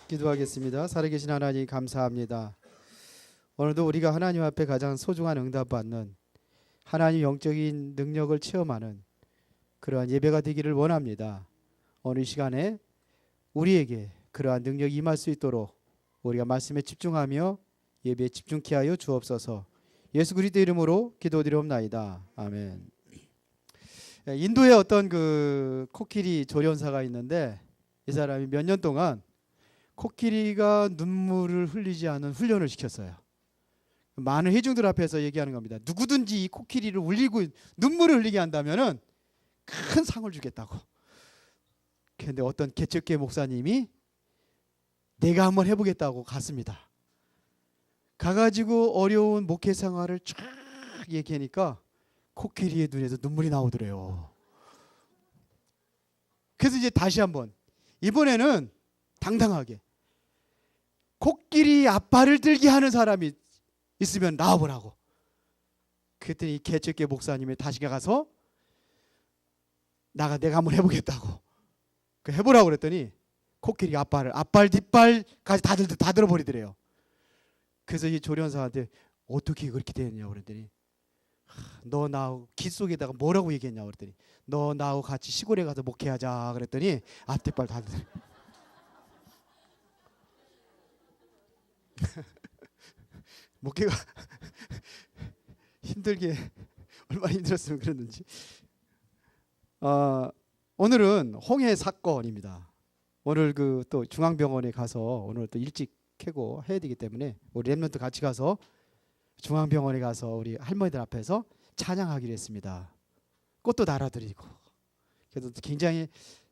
기도하겠습니다. 살아계신 하나님 감사합니다. 오늘도 우리가 하나님 앞에 가장 소중한 응답받는 하나님 영적인 능력을 체험하는 그러한 예배가 되기를 원합니다. 오늘 이 시간에 우리에게 그러한 능력이 임할 수 있도록 우리가 말씀에 집중하며 예배에 집중케 하여 주옵소서. 예수 그리스도 이름으로 기도드리옵나이다. 아멘. 인도에 어떤 그 코끼리 조련사가 있는데 이 사람이 몇 년 동안 코끼리가 눈물을 흘리지 않은 훈련을 시켰어요. 많은 회중들 앞에서 얘기하는 겁니다. 누구든지 이 코끼리를 울리고 눈물을 흘리게 한다면은 큰 상을 주겠다고. 그런데 어떤 개척교 목사님이 내가 한번 해보겠다고 갔습니다. 가가지고 어려운 목회 생활을 쫙 얘기하니까 코끼리의 눈에서 눈물이 나오더래요. 그래서 이제 다시 한번 이번에는 당당하게 코끼리 앞발을 들게 하는 사람이 있으면 나와보라고. 그랬더니 개척교 목사님이 다시 가서 내가 한번 해보겠다고. 해보라고 그랬더니 코끼리 앞발 뒷발까지 다 들어버리더래요. 그래서 이 조련사한테 어떻게 그렇게 되었냐고 그랬더니 너 나하고 기 속에다가 뭐라고 얘기했냐고 그랬더니 너 나하고 같이 시골에 가서 목회하자 그랬더니 앞뒷발 다 들어. 목회가 힘들게 얼마나 힘들었으면 그랬는지. 오늘은 홍해 사건입니다. 오늘 그 또 중앙병원에 가서 오늘 또 일찍 캐고 해야 되기 때문에 우리 랩런트 같이 가서 중앙병원에 가서 우리 할머니들 앞에서 찬양하기로 했습니다. 꽃도 달아드리고. 그래서 굉장히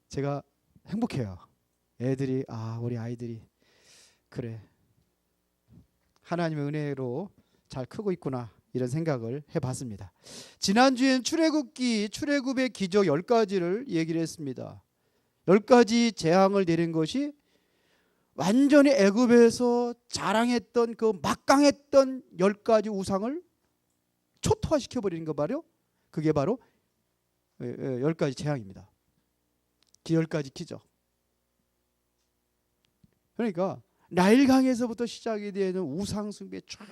제가 행복해요. 애들이 우리 아이들이 그래 하나님의 은혜로 잘 크고 있구나 이런 생각을 해봤습니다. 지난주엔 출애굽의 기적 10가지를 얘기를 했습니다. 10가지 재앙을 내린 것이 완전히 애굽에서 자랑했던 그 막강했던 10가지 우상을 초토화시켜버리는 거 바로 그게 바로 10가지 재앙입니다. 10가지 기적. 그러니까 나일강에서부터 시작이 되는 우상숭배 쫙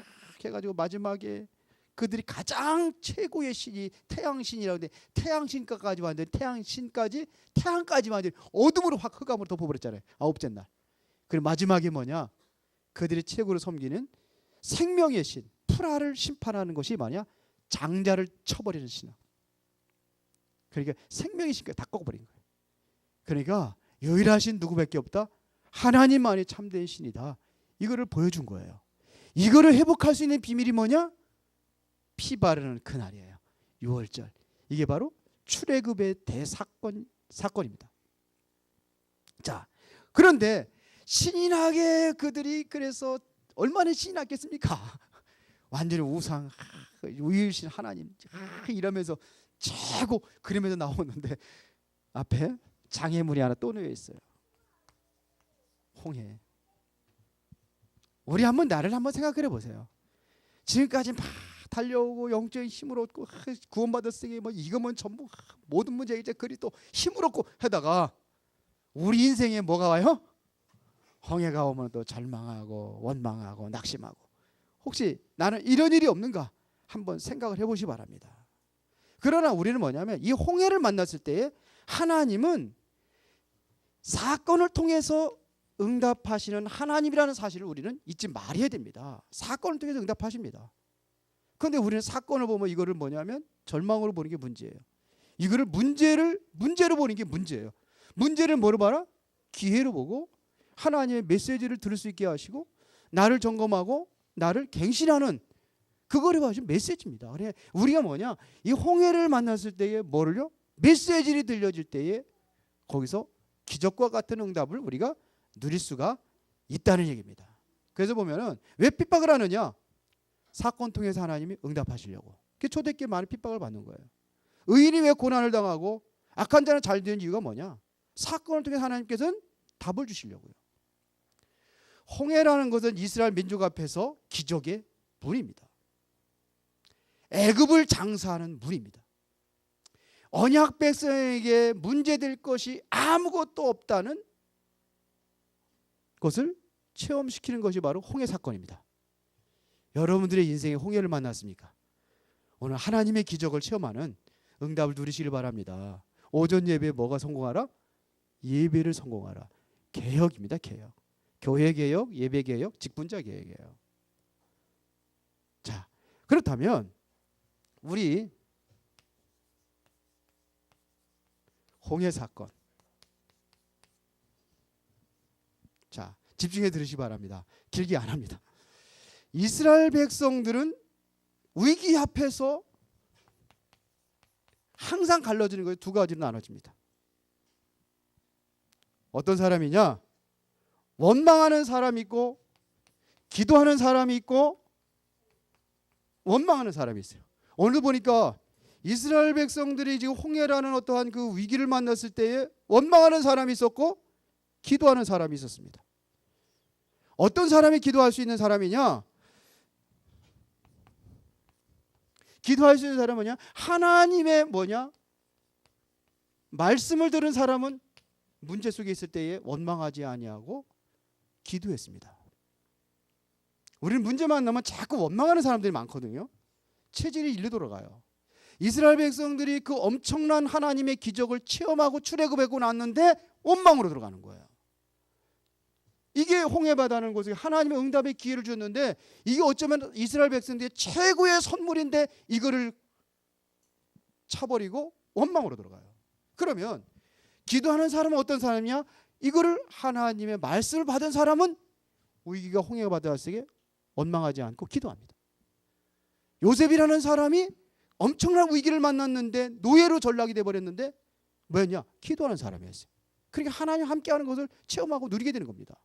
해가지고 마지막에 그들이 가장 최고의 신이 태양신이라고 하는데 태양신까지 만든 태양까지 만든 어둠으로 확 흑암으로 덮어버렸잖아요. 아홉째 날. 그리고 마지막에 뭐냐? 그들이 최고로 섬기는 생명의 신 프라를 심판하는 것이 뭐냐? 장자를 쳐버리는 신앙. 그러니까 생명의 신까지 다 꺾어버린 거예요. 그러니까 유일하신 누구밖에 없다? 하나님만이 참된 신이다. 이거를 보여준 거예요. 이거를 회복할 수 있는 비밀이 뭐냐? 피 바르는 그날이에요. 6월절. 이게 바로 출애굽의 사건입니다. 자, 그런데 신이 나게 그들이 그래서 얼마나 신이 났겠습니까? 완전히 우상, 유일신 하나님 이러면서 최고 그러면서 나오는데 앞에 장애물이 하나 또 놓여 있어요. 홍해. 우리 나를 한번 생각해 보세요. 지금까지 막 달려오고 영적인 힘을 얻고 구원받았으니 뭐 이거면 전부 모든 문제 이제 그리 또 힘을 얻고 하다가 우리 인생에 뭐가 와요? 홍해가 오면 또 절망하고 원망하고 낙심하고. 혹시 나는 이런 일이 없는가 한번 생각을 해보시 바랍니다. 그러나 우리는 뭐냐면 이 홍해를 만났을 때에 하나님은 사건을 통해서 응답하시는 하나님이라는 사실을 우리는 잊지 말아야 됩니다. 사건을 통해서 응답하십니다. 그런데 우리는 사건을 보면 이거를 뭐냐면 절망으로 보는 게 문제예요. 이거를 문제로 보는 게 문제예요. 문제를 뭐로 봐라? 기회로 보고 하나님의 메시지를 들을 수 있게 하시고 나를 점검하고 나를 갱신하는 그거를 봐주신 메시지입니다. 그래 우리가 뭐냐? 이 홍해를 만났을 때에 뭐를요? 메시지를 들려질 때에 거기서 기적과 같은 응답을 우리가 누릴 수가 있다는 얘기입니다. 그래서 보면은 왜 핍박을 하느냐? 사건 통해서 하나님이 응답하시려고. 그 초대교회 많은 핍박을 받는 거예요. 의인이 왜 고난을 당하고 악한 자는 잘 되는 이유가 뭐냐? 사건을 통해서 하나님께서는 답을 주시려고요. 홍해라는 것은 이스라엘 민족 앞에서 기적의 문입니다. 애굽을 장사하는 문입니다. 언약 백성에게 문제될 것이 아무것도 없다는 것을 체험시키는 것이 바로 홍해 사건입니다. 여러분들의 인생에 홍해를 만났습니까? 오늘 하나님의 기적을 체험하는 응답을 누리시길 바랍니다. 오전 예배에 뭐가 성공하라? 예배를 성공하라. 개혁입니다. 개혁. 교회 개혁, 예배 개혁, 직분자 개혁이에요. 자, 그렇다면 우리 홍해 사건, 자, 집중해 들으시기 바랍니다. 길게 안 합니다. 이스라엘 백성들은 위기 앞에서 항상 갈라지는 거예요. 두 가지로 나눠집니다. 어떤 사람이냐? 원망하는 사람이 있고 기도하는 사람이 있고 원망하는 사람이 있어요. 오늘 보니까 이스라엘 백성들이 지금 홍해라는 어떠한 그 위기를 만났을 때에 원망하는 사람이 있었고 기도하는 사람이 있었습니다. 어떤 사람이 기도할 수 있는 사람이냐? 기도할 수 있는 사람은 뭐냐? 하나님의 뭐냐? 말씀을 들은 사람은 문제 속에 있을 때에 원망하지 아니하고 기도했습니다. 우리는 문제만 나면 자꾸 원망하는 사람들이 많거든요. 체질이 일로 돌아가요. 이스라엘 백성들이 그 엄청난 하나님의 기적을 체험하고 출애굽하고 났는데 원망으로 들어가는 거예요. 이게 홍해바다는 곳에 하나님의 응답의 기회를 줬는데 이게 어쩌면 이스라엘 백성들의 최고의 선물인데 이거를 차버리고 원망으로 들어가요. 그러면 기도하는 사람은 어떤 사람이냐? 이거를 하나님의 말씀을 받은 사람은 위기가 홍해바다 속에 원망하지 않고 기도합니다. 요셉이라는 사람이 엄청난 위기를 만났는데 노예로 전락이 돼버렸는데 뭐였냐? 기도하는 사람이었어요. 그러니까 하나님 함께하는 것을 체험하고 누리게 되는 겁니다.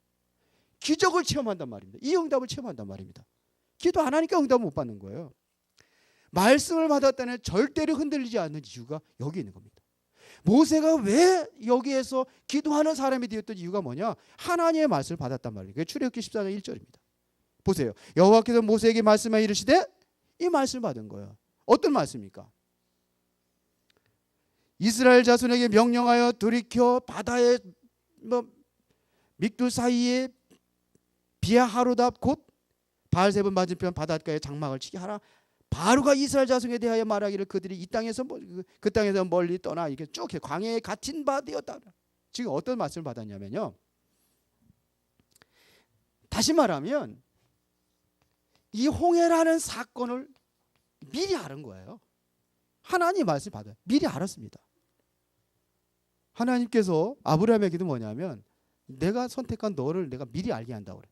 기적을 체험한단 말입니다. 이 응답을 체험한단 말입니다. 기도 안 하니까 응답을 못 받는 거예요. 말씀을 받았다는 절대로 흔들리지 않는 이유가 여기 있는 겁니다. 모세가 왜 여기에서 기도하는 사람이 되었던 이유가 뭐냐? 하나님의 말씀을 받았단 말이에요. 그게 출애굽기 14장 1절입니다. 보세요. 여호와께서 모세에게 말씀하여 이르시되 이 말씀을 받은 거예요. 어떤 말씀입니까? 이스라엘 자손에게 명령하여 돌이켜 바다의 믹두 사이에 비아하로답 곧 바알세본 맞은편 바닷가에 장막을 치게 하라. 바로가 이스라엘 자손에 대하여 말하기를 그들이 이 땅에서 그 땅에서 멀리 떠나 이렇게 쭉 광야에 갇힌 바 되었다. 지금 어떤 말씀을 받았냐면요. 다시 말하면 이 홍해라는 사건을 미리 알은 거예요. 하나님 말씀을 받아요. 미리 알았습니다. 하나님께서 아브라함에게도 뭐냐면 내가 선택한 너를 내가 미리 알게 한다고 그래.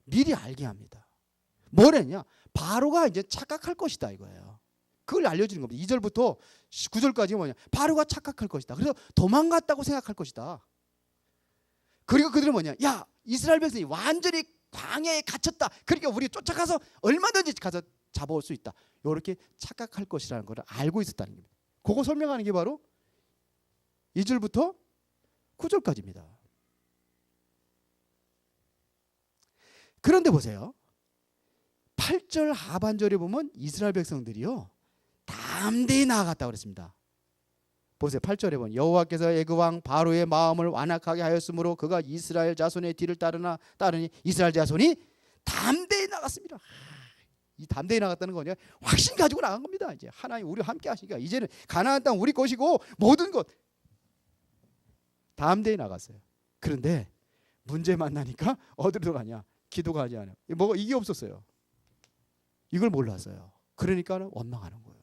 미리 알게 합니다. 뭐랬냐? 바로가 이제 착각할 것이다 이거예요. 그걸 알려주는 겁니다. 2절부터 9절까지 뭐냐? 바로가 착각할 것이다. 그래서 도망갔다고 생각할 것이다. 그리고 그들은 뭐냐? 야, 이스라엘 백성이 완전히 광야에 갇혔다. 그러니까 우리 쫓아가서 얼마든지 가서 잡아올 수 있다. 이렇게 착각할 것이라는 걸 알고 있었다는 겁니다. 그거 설명하는 게 바로 2절부터 9절까지입니다. 그런데 보세요. 8절 하반절에 보면 이스라엘 백성들이요 담대히 나아갔다고 그랬습니다. 보세요. 8절에 보면 여호와께서 애굽 왕 바로의 마음을 완악하게 하였으므로 그가 이스라엘 자손의 뒤를 따르니 이스라엘 자손이 담대히 나갔습니다. 이 담대히 나갔다는 거냐? 확신 가지고 나간 겁니다. 이제 하나님 우리와 함께 하시니까 이제는 가나안 땅 우리 것이고 모든 것 담대히 나갔어요. 그런데 문제 만나니까 어디로 가냐? 기도가 하지 않아요. 뭐가 이게 없었어요. 이걸 몰랐어요. 그러니까 원망하는 거예요.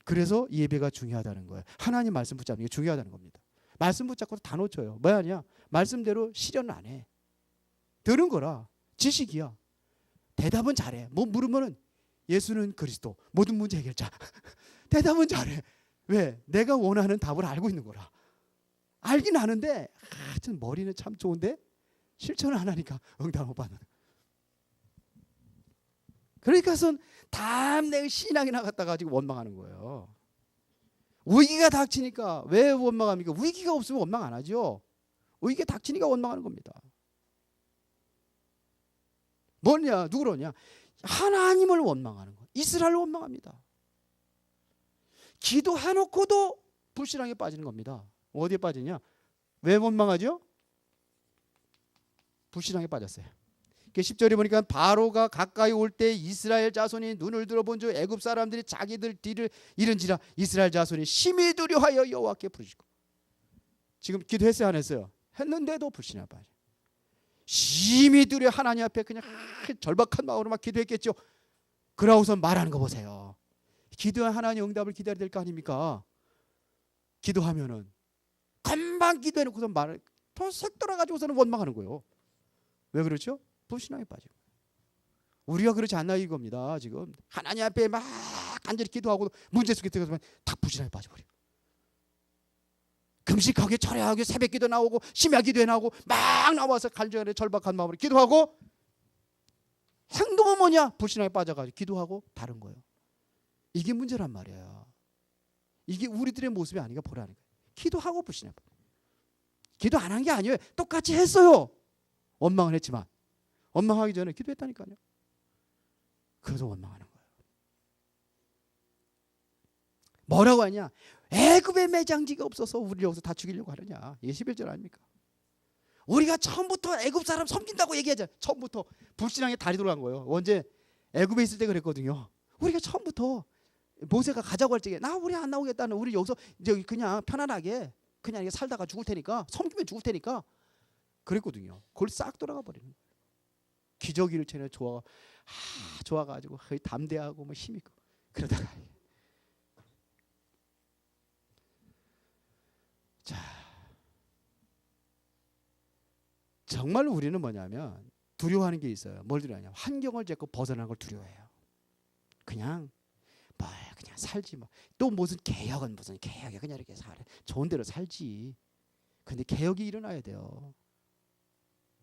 그래서 예배가 중요하다는 거예요. 하나님 말씀 붙잡는 게 중요하다는 겁니다. 말씀 붙잡고 다 놓쳐요. 뭐야 하냐? 말씀대로 실현을 안 해. 들은 거라 지식이야. 대답은 잘해. 뭐 물으면은 예수는 그리스도 모든 문제 해결자. 대답은 잘해. 왜? 내가 원하는 답을 알고 있는 거라. 알긴 아는데 하여튼 머리는 참 좋은데 실천을 안 하니까 응답을 못 받는. 그러니까선 담대히 신앙이 나갔다 가지고 원망하는 거예요. 위기가 닥치니까 왜 원망합니까? 위기가 없으면 원망 안 하죠. 위기가 닥치니까 원망하는 겁니다. 뭐냐? 누구로냐? 하나님을 원망하는 거예요. 이스라엘을 원망합니다. 기도해놓고도 불신앙에 빠지는 겁니다. 어디에 빠지냐? 왜 원망하죠? 불신앙에 빠졌어요. 10절에 보니까 바로가 가까이 올 때 이스라엘 자손이 눈을 들어본 즉 애굽 사람들이 자기들 뒤를 잃은지라 이스라엘 자손이 심히 두려워하여 여호와께 부르시고. 지금 기도했어요 안 했어요? 했는데도 불신앙에 빠져. 심히 두려워 하나님 앞에 그냥 절박한 마음으로 막 기도했겠죠. 그러고서 말하는 거 보세요. 기도한 하나님 응답을 기다려야 될 거 아닙니까? 기도하면은 금방 기도해놓고서 말을 더 색돌아가지고서는 원망하는 거예요. 왜 그렇죠? 불신앙에 빠지고. 우리가 그렇지 않나 이겁니다. 지금 하나님 앞에 막 간절히 기도하고 문제 속에 들어가면 다 불신앙에 빠져버려. 금식하게 철야하게 새벽기도 나오고 심야기도에 나오고 막 나와서 간절히 절박한 마음으로 기도하고 행동은 뭐냐? 불신앙에 빠져가지고 기도하고 다른 거예요. 이게 문제란 말이에요. 이게 우리들의 모습이 아닌가 보라는 거예요. 기도하고 불신앙에 빠져. 기도 안 한 게 아니에요. 똑같이 했어요. 원망은 했지만 원망하기 전에 기도했다니까요. 그래서 원망하는 거예요. 뭐라고 하냐? 애굽에 매장지가 없어서 우리를 여기서 다 죽이려고 하느냐. 이게 11절 아닙니까? 우리가 처음부터 애굽 사람 섬긴다고 얘기하자. 처음부터 불신앙에 다리 돌아간 거예요. 언제? 애굽에 있을 때 그랬거든요. 우리가 처음부터 모세가 가자고 할 적에 나 우리 안 나오겠다는, 우리 여기서 이제 그냥 편안하게 그냥 이렇게 살다가 죽을 테니까, 섬기면 죽을 테니까 그랬거든요. 그걸 싹 돌아가 버리는 거예요. 기저귀를 채는 좋아가지고 거의 담대하고 뭐 힘 있고 그러다가 자, 정말 우리는 뭐냐면 두려워하는 게 있어요. 뭘 두려워하냐? 환경을 자꾸 벗어나는 걸 두려워해요. 그냥 살지 뭐. 또 무슨 개혁은 무슨 개혁이 그냥 이렇게 살아. 좋은 대로 살지. 근데 개혁이 일어나야 돼요.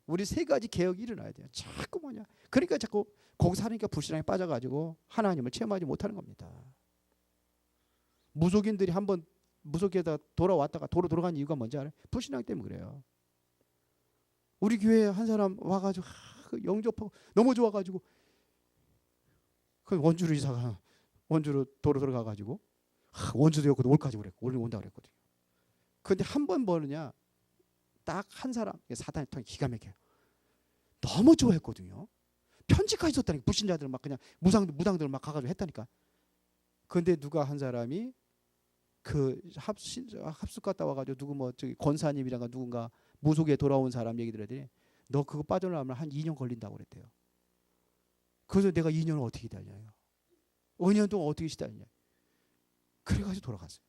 우리 세 가지 개혁이 일어나야 돼요. 자꾸 뭐냐? 그러니까 자꾸 거기 사니까 불신앙에 빠져가지고 하나님을 체험하지 못하는 겁니다. 무속인들이 한번 무속에다 돌아왔다가 도로 돌아간 이유가 뭔지 알아요? 불신앙 때문에 그래요. 우리 교회에 한 사람 와가지고 영접하고 너무 좋아가지고 그 원주로 이사가 원주로 도로 들어가가지고 원주도 였거든. 올까지 그랬고 오늘 온다 그랬거든요. 근데 한 번 뭐느냐? 딱 한 사람, 사단의 통이 기가 막혀요. 너무 좋아했거든요. 편지까지 썼다니까. 불신자들 막 그냥 무당들 막 가가지고 했다니까. 근데 누가 한 사람이 그 합숙 갔다 와가지고 누구 뭐 저기 권사님이랑가 누군가 무속에 돌아온 사람 얘기 들었더니 너 그거 빠져나오면 한 2년 걸린다고 그랬대요. 그래서 내가 2년을 어떻게 기다려요? 5년 동안 어떻게 기다리냐? 그래가지고 돌아갔어요.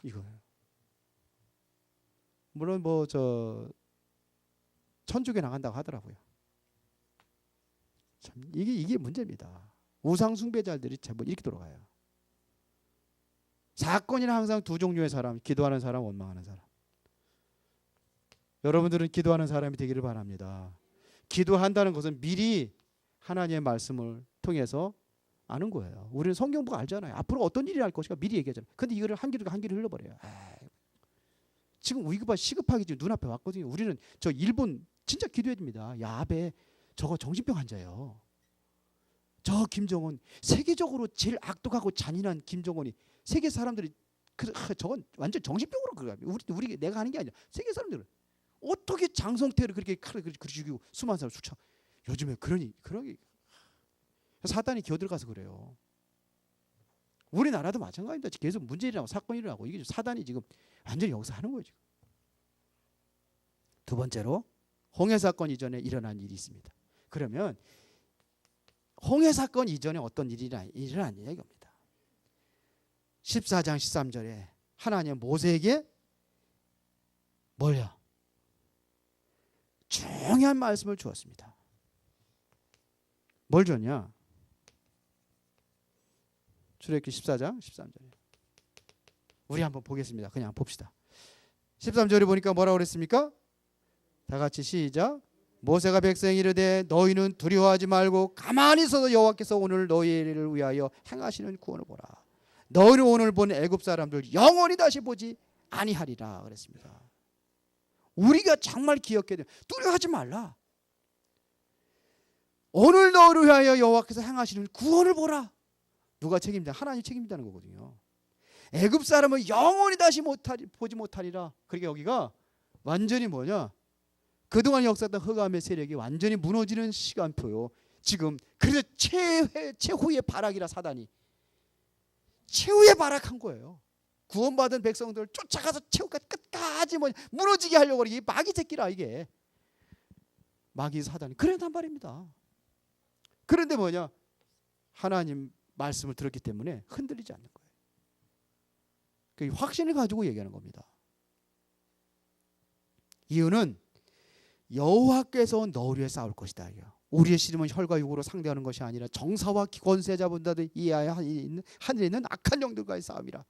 이거예요. 물론 뭐 저 천주교 나간다고 하더라고요. 참 이게 문제입니다. 우상 숭배자들이 제법 이렇게 돌아가요. 사건이나 항상 두 종류의 사람, 기도하는 사람, 원망하는 사람. 여러분들은 기도하는 사람이 되기를 바랍니다. 기도한다는 것은 미리 하나님의 말씀을 통해서 아는 거예요. 우리는 성경 보고 알잖아요. 앞으로 어떤 일이 날 것인가 미리 얘기하잖아요. 근데 이거를 한 길을 흘려버려요. 지금 위급하 시급하게 지금 눈앞에 왔거든요. 우리는 저 일본 진짜 기도해야 됩니다. 야베 저거 정신병 환자예요. 저 김정은 세계적으로 제일 악독하고 잔인한 김정은이 세계 사람들이 저건 완전 정신병으로 그래요. 우리 내가 하는 게 아니라 세계 사람들은 어떻게 장성태를 그렇게 죽이고 수많은 사람 수차. 요즘에 그러니 사단이 기어들어가서 그래요. 우리나라도 마찬가지입니다. 계속 문제 일어나고 사건이 일어나고 이게 사단이 지금 완전히 여기서 하는 거예요. 지금. 두 번째로 홍해 사건 이전에 일어난 일이 있습니다. 그러면 홍해 사건 이전에 어떤 일이 일어났냐 이겁니다. 14장 13절에 하나님 모세에게 뭐요? 중요한 말씀을 주었습니다. 뭘 줬냐? 출애굽기 14장 13절에 우리 한번 보겠습니다. 그냥 봅시다. 13절에 보니까 뭐라고 그랬습니까? 다 같이 시작. 모세가 백성이 이르되 너희는 두려워하지 말고 가만히 있어서 여호와께서 오늘 너희를 위하여 행하시는 구원을 보라. 너희는 오늘 본 애굽 사람들 영원히 다시 보지 아니하리라 그랬습니다. 우리가 정말 기억해야 돼. 두려워하지 말라. 오늘 너희를 위하여 여호와께서 행하시는 구원을 보라. 누가 책임진다? 하나님 책임진다는 거거든요. 애굽 사람은 영원히 다시 보지 못하리라. 그러니까 여기가 완전히 뭐냐? 그동안 역사했던 흑암의 세력이 완전히 무너지는 시간표요. 지금 그래서 최후의 발악이라 사단이 최후의 발악한 거예요. 구원받은 백성들을 쫓아가서 최후까지 끝까지 무너지게 하려고 이게 마귀 새끼라 이게. 마귀 사단이 그랬단 말입니다. 그런데 뭐냐? 하나님 말씀을 들었기 때문에 흔들리지 않는 거예요. 그 확신을 가지고 얘기하는 겁니다. 이유는 여호와께서 너를 위해 싸울 것이다. 우리의 씨름은 혈과 육으로 상대하는 것이 아니라 정사와 권세자분들이 이하에 하늘에 있는 악한 영들과의 싸움이라.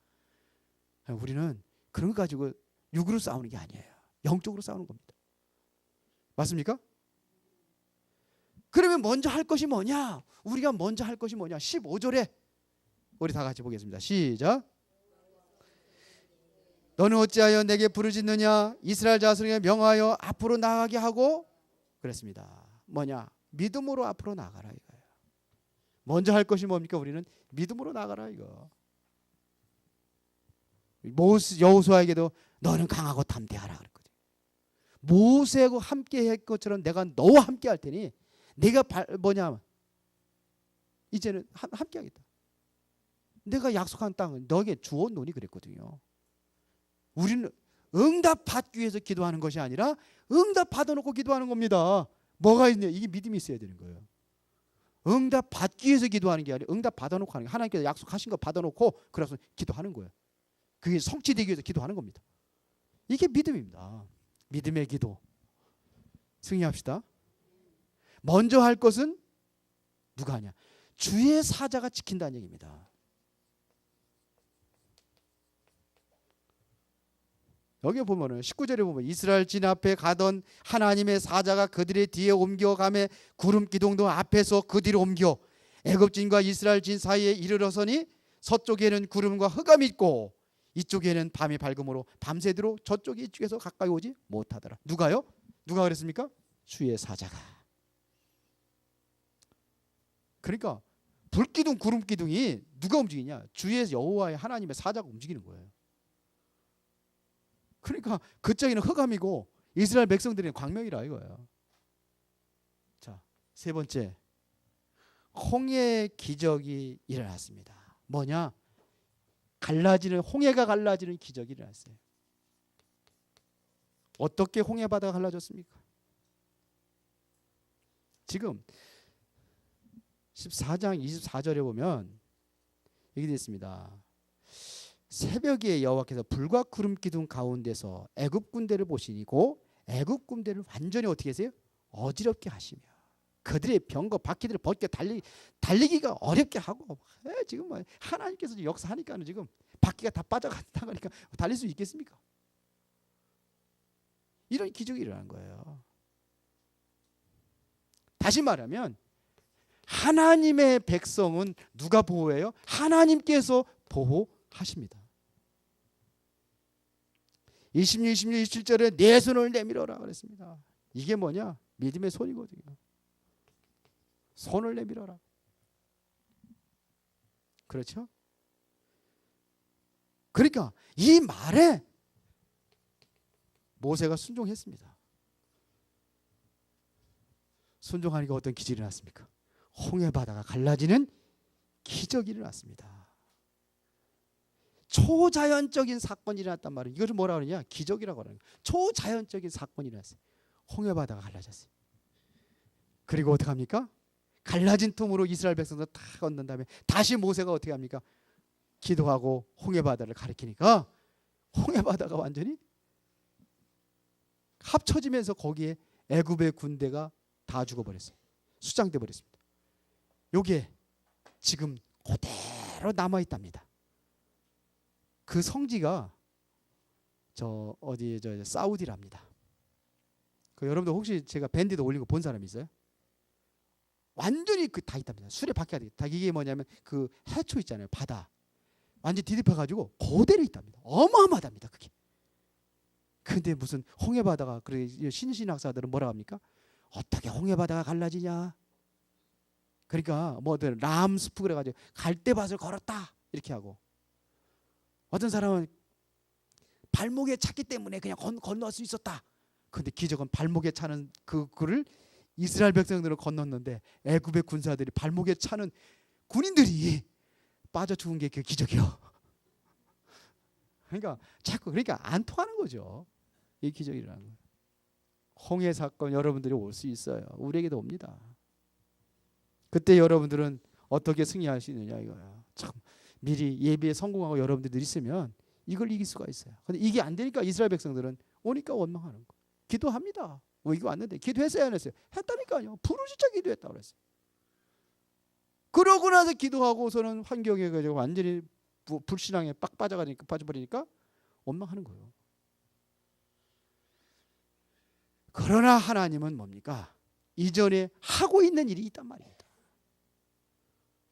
우리는 그런 거 가지고 육으로 싸우는 게 아니에요. 영적으로 싸우는 겁니다. 맞습니까? 그러면 먼저 할 것이 뭐냐? 우리가 먼저 할 것이 뭐냐? 15절에 우리 다 같이 보겠습니다. 시작. 너는 어찌하여 내게 부르짖느냐? 이스라엘 자손에게 명하여 앞으로 나가게 하고 그랬습니다. 뭐냐? 믿음으로 앞으로 나가라 이거예요. 먼저 할 것이 뭡니까? 우리는 믿음으로 나가라 이거. 여호수아에게도 너는 강하고 담대하라 그랬거든요. 모세하고 함께 할 것처럼 내가 너와 함께 할 테니 내가 뭐냐? 이제는 함께 하겠다. 내가 약속한 땅은 너에게 주었노니 그랬거든요. 우리는 응답 받기 위해서 기도하는 것이 아니라 응답 받아놓고 기도하는 겁니다. 뭐가 있냐? 이게 믿음이 있어야 되는 거예요. 응답 받기 위해서 기도하는 게 아니라 응답 받아놓고 하는 게 하나님께서 약속하신 거 받아놓고 그래서 기도하는 거예요. 그게 성취되기 위해서 기도하는 겁니다. 이게 믿음입니다. 믿음의 기도. 승리합시다. 먼저 할 것은 누가 하냐? 주의 사자가 지킨다는 얘기입니다. 여기 보면은 19절에 보면 이스라엘 진 앞에 가던 하나님의 사자가 그들의 뒤에 옮겨가매 구름 기둥도 앞에서 그 뒤로 옮겨 애굽진과 이스라엘 진 사이에 이르러서니 서쪽에는 구름과 흑암이 있고 이쪽에는 밤이 밝음으로 밤새도록 저쪽이 이쪽에서 가까이 오지 못하더라. 누가요? 누가 그랬습니까? 주의 사자가. 그러니까 불기둥 구름 기둥이 누가 움직이냐? 주의 여호와의 하나님의 사자가 움직이는 거예요. 그러니까 그쪽에는 흑암이고 이스라엘 백성들은 광명이라 이거예요. 자, 세 번째, 홍해의 기적이 일어났습니다. 뭐냐? 홍해가 갈라지는 기적이 일어났어요. 어떻게 홍해 바다가 갈라졌습니까? 지금 14장 24절에 보면 이렇게 되어 있습니다. 새벽에 여호와께서 불과 구름 기둥 가운데서 애굽 군대를 보시고 애굽 군대를 완전히 어떻게 하세요? 어지럽게 하시며 그들의 병거 바퀴들을 벗겨 달리기가 어렵게 하고 지금 하나님께서 역사하니까는 지금 바퀴가 다 빠져간다 그러니까 달릴 수 있겠습니까? 이런 기적이 일어난 거예요. 다시 말하면 하나님의 백성은 누가 보호해요? 하나님께서 보호하십니다. 26, 27절에 내 손을 내밀어라 그랬습니다. 이게 뭐냐? 믿음의 손이거든요. 손을 내밀어라. 그렇죠? 그러니까 이 말에 모세가 순종했습니다. 순종하니까 어떤 기적이 일어났습니까? 홍해 바다가 갈라지는 기적이 일어났습니다. 초자연적인 사건이 일어났단 말이에요. 이것을 뭐라 그러냐? 기적이라고 하는 거예요. 초자연적인 사건이 일어났어요. 홍해 바다가 갈라졌어요. 그리고 어떻게 합니까? 갈라진 틈으로 이스라엘 백성들 다 건넌 다음에 다시 모세가 어떻게 합니까? 기도하고 홍해 바다를 가리키니까 홍해 바다가 완전히 합쳐지면서 거기에 애굽의 군대가 다 죽어버렸어요. 수장돼 버렸습니다. 요게 지금 그대로 남아있답니다. 그 성지가 저 사우디랍니다. 여러분들 혹시 제가 밴디도 올린 거 본 사람 있어요? 완전히 다 있답니다. 수레 바퀴가 되겠다. 이게 뭐냐면 그 해초 있잖아요. 바다. 완전 뒤집혀가지고 그대로 있답니다. 어마어마하답니다. 그게. 근데 무슨 홍해 바다가 그래 신신학사들은 뭐라 합니까? 어떻게 홍해 바다가 갈라지냐? 그러니까 뭐들 람스프 그래가지고 갈대밭을 걸었다 이렇게 하고 어떤 사람은 발목에 찼기 때문에 그냥 건너갈 수 있었다. 근데 기적은 발목에 차는 그를 이스라엘 백성들은 건넜는데 애굽의 군사들이 발목에 차는 군인들이 빠져 죽은 게 그 기적이요. 그러니까 자꾸 안 통하는 거죠. 이 기적이라는 거예요. 홍해 사건 여러분들이 올 수 있어요. 우리에게도 옵니다. 그때 여러분들은 어떻게 승리할 수 있느냐 이거야. 참 미리 예비에 성공하고 여러분들이 있으면 이걸 이길 수가 있어요. 근데 이게 안 되니까 이스라엘 백성들은 오니까 원망하는 거. 기도합니다. 이게 왔는데 기도했어요, 안 했어요? 했다니까요. 부르짖어 기도했다 그랬어요. 그러고 나서 기도하고서는 환경에 가지고 완전히 불신앙에 빡 빠져버리니까 원망하는 거예요. 그러나 하나님은 뭡니까? 이전에 하고 있는 일이 있단 말입니다.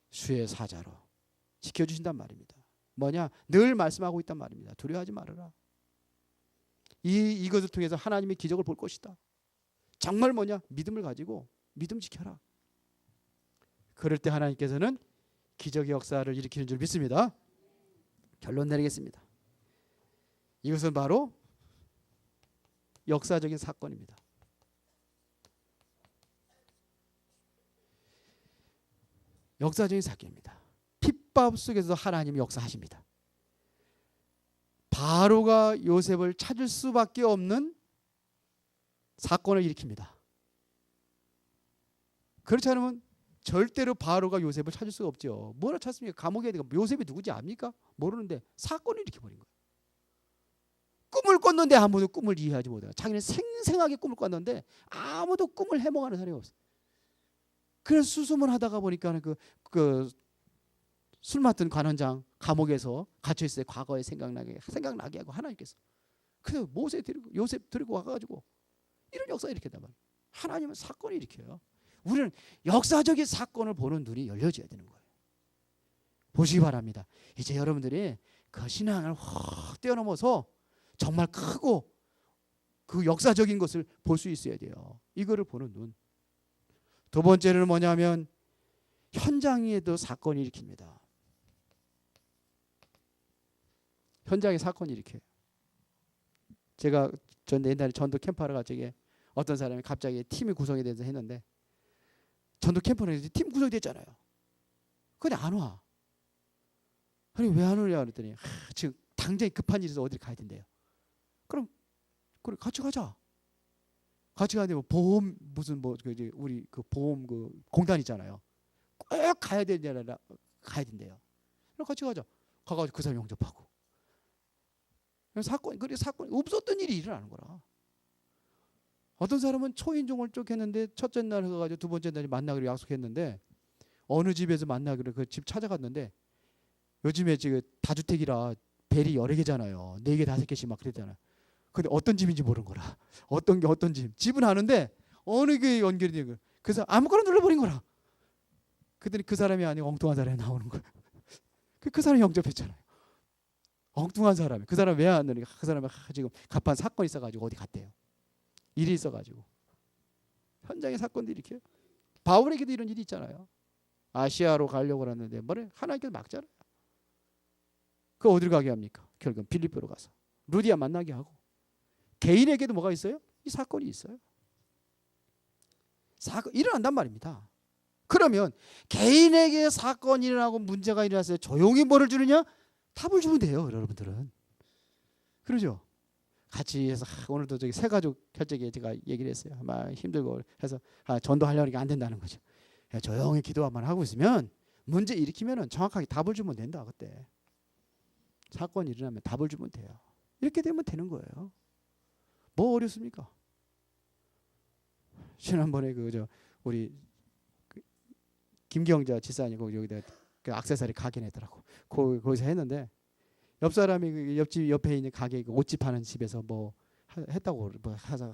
수의 사자로 지켜주신단 말입니다. 뭐냐? 늘 말씀하고 있단 말입니다. 두려워하지 말아라. 이것을 통해서 하나님의 기적을 볼 것이다. 정말 뭐냐? 믿음을 가지고 믿음 지켜라. 그럴 때 하나님께서는 기적의 역사를 일으키는 줄 믿습니다. 결론 내리겠습니다. 이것은 바로 역사적인 사건입니다. 역사적인 사건입니다. 핍박 속에서 하나님이 역사하십니다. 바로가 요셉을 찾을 수밖에 없는 사건을 일으킵니다. 그렇지 않으면 절대로 바로가 요셉을 찾을 수가 없죠. 뭐라 찾습니까? 감옥에 요셉이 누구지 압니까? 모르는데 사건을 일으켜버린 거예요. 꿈을 꿨는데 아무도 꿈을 이해하지 못해요. 자기는 생생하게 꿈을 꿨는데 아무도 꿈을 해몽하는 사람이 없어요. 그래서 수소문 하다가 보니까 술 맡은 관원장 감옥에서 갇혀 있어요. 과거에 생각나게 하고 하나님께서 그래서 요셉 데리고 와가지고 이런 역사 일으켰단 말이에요. 하나님은 사건을 일으켜요. 우리는 역사적인 사건을 보는 눈이 열려져야 되는 거예요. 보시기 바랍니다. 이제 여러분들이 그 신앙을 확 뛰어넘어서 정말 크고 그 역사적인 것을 볼 수 있어야 돼요. 이거를 보는 눈. 두 번째는 뭐냐면 현장에도 사건이 일으킵니다. 현장에 사건이 일으켜요. 제가 옛날에 전도 캠프하러 갈 적에 어떤 사람이 갑자기 팀이 구성이 돼서 했는데 전도 캠프는 팀 구성이 됐잖아요. 근데 안 와. 아니 왜 안 오냐 그랬더니 지금 당장 급한 일이 있어서 어디를 가야 된대요. 그럼 그래 같이 가자. 같이 가는데 뭐 보험 무슨 우리 그 보험 그 공단 있잖아요. 꼭 가야 된대요. 그럼 같이 가자. 가가지고 그 사람 영접하고. 사건 없었던 일이 일어나는 거라. 어떤 사람은 초인종을 쭉 했는데 첫째 날 해가지고 두 번째 날 만나기로 약속했는데 어느 집에서 만나기로 그 집 찾아갔는데 요즘에 지금 다주택이라 벨이 여러 개잖아요. 4개 5개씩 막 그랬잖아요. 근데 어떤 집인지 모르는 거라. 어떤 게 어떤 집은 아는데 어느 게 연결이 되는 거야. 그래서 아무거나 눌러버린 거라. 그랬더니 그 사람이 아니고 엉뚱한 사람이 나오는 거야. 그 사람이 영접했잖아요. 엉뚱한 사람이. 그 사람 왜 안 되니까 그 사람이 지금 갑판 사건이 있어가지고 어디 갔대요. 일이 있어가지고. 현장의 사건들이 이렇게. 바울에게도 이런 일이 있잖아요. 아시아로 가려고 하는데 뭐래 하나님께서 막잖아요. 그 어디로 가게 합니까? 결국은 빌립보로 가서 루디아 만나게 하고. 개인에게도 뭐가 있어요? 이 사건이 있어요. 사건 일어난단 말입니다. 그러면 개인에게 사건이 일어나고 문제가 일어났어요. 조용히 뭐를 주느냐? 답을 주면 돼요, 여러분들은. 그러죠? 같이 해서 오늘도 저기 새 가족 할 적에 제가 얘기를 했어요. 막 힘들고 해서 전도하려니까 안 된다는 거죠. 조용히 기도만 하고 있으면 문제 일으키면은 정확하게 답을 주면 된다 그때. 사건이 일어나면 답을 주면 돼요. 이렇게 되면 되는 거예요. 뭐 어렵습니까? 지난번에 우리 김경자 지사님 여기다 그 액세서리 가게 내더라고. 거기서 했는데 옆 사람이 옆집 옆에 있는 가게 옷집 하는 집에서 뭐 했다고 하자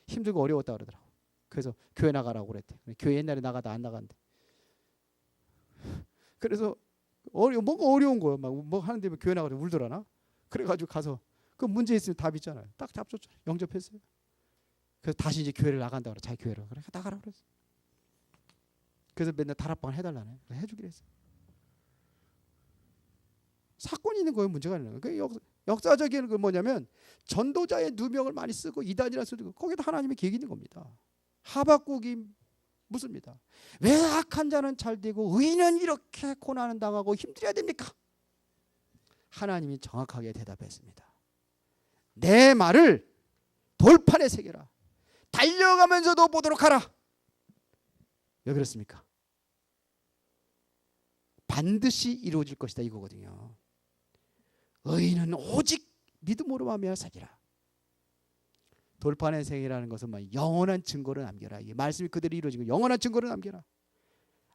힘들고 어려웠다 그러더라고. 그래서 교회 나가라고 그랬대. 교회 옛날에 나가다 안 나간대. 그래서 뭔가 어려운 거예요. 막 뭐 하는데 교회 나가서 울더라나. 그래가지고 가서 그 문제 있으면 답 있잖아요. 딱 답 줬잖아요. 영접했어요. 그래서 다시 이제 교회를 나간다 그래. 자기 교회로. 그래 나가라 그랬어. 그래서 맨날 다락방을 해달라네. 해주기로 했어요. 사건이 있는 거예요. 문제가 있는 거예요. 역사적인 그 뭐냐면 전도자의 누명을 많이 쓰고 이단이라 쓰고 거기다 하나님의 계획이 있는 겁니다. 하박국이 묻습니다. 왜 악한 자는 잘 되고 의인은 이렇게 고난을 당하고 힘들어야 됩니까? 하나님이 정확하게 대답했습니다. 내 말을 돌판에 새겨라. 달려가면서도 보도록 하라. 왜 그렇습니까? 반드시 이루어질 것이다 이거거든요. 의인은 오직 믿음으로 말미암아 살리라. 돌판에 새기라는 것은 영원한 증거를 남겨라. 이 말씀이 그대로 이루어지고 영원한 증거를 남겨라.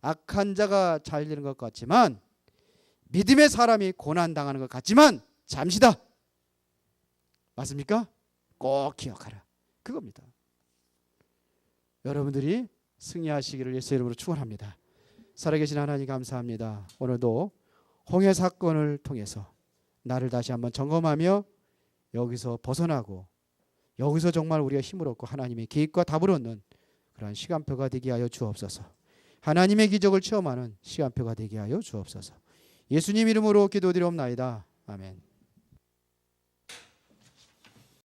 악한 자가 잘 되는 것 같지만 믿음의 사람이 고난당하는 것 같지만 잠시다. 맞습니까? 꼭 기억하라. 그겁니다. 여러분들이 승리하시기를 예수의 이름으로 축원합니다. 살아계신 하나님 감사합니다. 오늘도 홍해 사건을 통해서 나를 다시 한번 점검하며 여기서 벗어나고 여기서 정말 우리가 힘을 얻고 하나님의 계획과 답을 얻는 그러한 시간표가 되게 하여 주옵소서. 하나님의 기적을 체험하는 시간표가 되게 하여 주옵소서. 예수님 이름으로 기도드리옵나이다. 아멘.